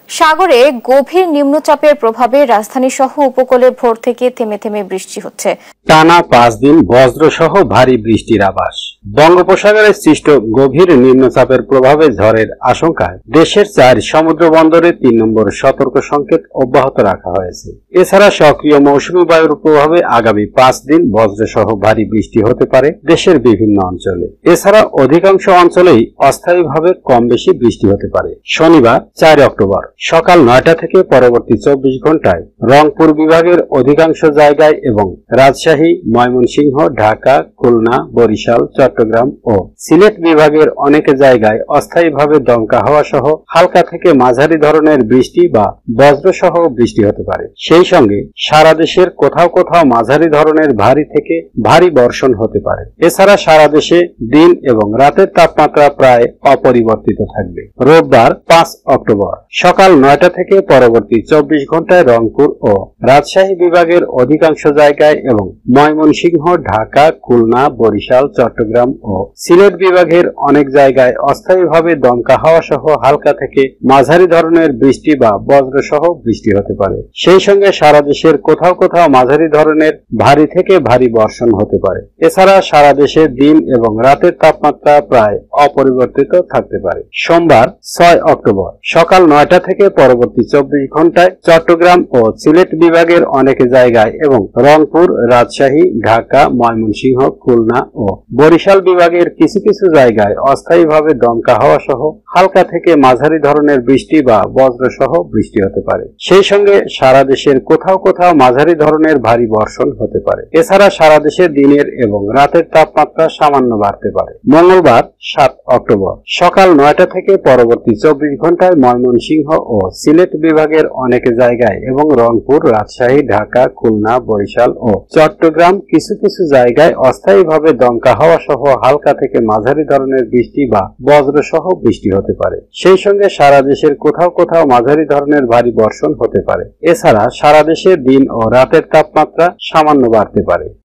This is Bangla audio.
সাগরে গভীর নিম্নচাপের প্রভাবে রাজধানী সহ উপকূলের ভোর থেকে থেমে থেমে বৃষ্টি হচ্ছে। টানা 5 দিন বজ্রসহ ভারী বৃষ্টির আভাস। বঙ্গোপসাগরে সৃষ্ট গভীর নিম্নচাপের প্রভাবে ঝড়ের আশঙ্কায় দেশের 4 সমুদ্র বন্দরে 3 নম্বর সতর্ক সংকেত অব্যাহত রাখা হয়েছে। এছাড়া সক্রিয় মৌসুমী বায়ুর প্রভাবে আগামী 5 দিন বজ্রসহ ভারী বৃষ্টি হতে পারে দেশের বিভিন্ন অঞ্চলে। এছাড়া অধিকাংশ অঞ্চলেই অস্থায়ীভাবে কম বেশি বৃষ্টি হতে পারে। শনিবার 4 অক্টোবর সকাল 9টা থেকে পরবর্তী 24 ঘন্টায় রংপুর বিভাগের অধিকাংশ জায়গায় এবং রাজশাহী, ময়মনসিংহ, ঢাকা, খুলনা, বরিশাল, চট্টগ্রাম ও সিলেট বিভাগের অনেক জায়গায় অস্থায়ীভাবে দমকা হাওয়া সহ হালকা থেকে মাঝারি ধরনের বৃষ্টি বা বজ্রসহ বৃষ্টি হতে পারে। সেই সঙ্গে সারা দেশের কোথাও কোথাও মাঝারি ধরনের ভারী থেকে ভারী বর্ষণ হতে পারে। এছাড়া সারা দেশে দিন এবং রাতের তাপমাত্রা প্রায় অপরিবর্তিত থাকবে। রোববার 5 অক্টোবর সকাল 9টা থেকে পরবর্তী 24 ঘন্টায় রংপুর ও রাজশাহী বিভাগের অধিকাংশ জায়গায় এবং ময়মনসিংহ, ঢাকা, খুলনা, বরিশাল, চট্টগ্রাম ও সিলেট বিভাগের অনেক জায়গায় অস্থায়ীভাবে দমকা হাওয়া সহ হালকা থেকে মাঝারি ধরনের বৃষ্টি বা বজ্রসহ বৃষ্টি হতে পারে। সেই সঙ্গে সারা দেশের কোথাও কোথাও মাঝারি ধরনের ভারী থেকে ভারী বর্ষণ হতে পারে। এছাড়া সারা দেশে দিন এবং রাতের তাপমাত্রা প্রায় অপরিবর্তিত থাকতে পারে। সোমবার 6 অক্টোবর সকাল 9টা থেকে পরবর্তী 24 ঘন্টায় চট্টগ্রাম ও সিলেট বিভাগের অনেক জায়গায় এবং রংপুর, রাজশাহী, ঢাকা, ময়মনসিংহ, খুলনা ও বরিশাল বিভাগের কিছু কিছু জায়গায় অস্থায়ীভাবে দমকা হাওয়া সহ হালকা থেকে মাঝারি ধরনের বৃষ্টি বা বজ্রসহ বৃষ্টি হতে পারে। সেই সঙ্গে সারা দেশের কোথাও কোথাও মাঝারি ধরনের ভারী বর্ষণ হতে পারে। এছাড়া সারা দেশে দিনের এবং রাতের তাপমাত্রা সামান্য বাড়তে পারে। মঙ্গলবার 7 অক্টোবর সকাল 9টা থেকে পরবর্তী 24 ঘন্টায় ময়মনসিংহ ও সিলেট বিভাগের অনেক জায়গায় এবং রংপুর, রাজশাহী, ঢাকা, খুলনা, বরিশাল ও চট্টগ্রাম কিছু কিছু জায়গায় অস্থায়ীভাবে দমকা হাওয়া সহ হালকা থেকে মাঝারি ধরনের বৃষ্টি বা বজ্রসহ বৃষ্টি হতে পারে। সেই সঙ্গে সারা দেশের কোথাও কোথাও মাঝারি ধরনের ভারী বর্ষণ হতে পারে। এছাড়া সারা দেশে দিন ও রাতের তাপমাত্রা সামান্য বাড়তে পারে।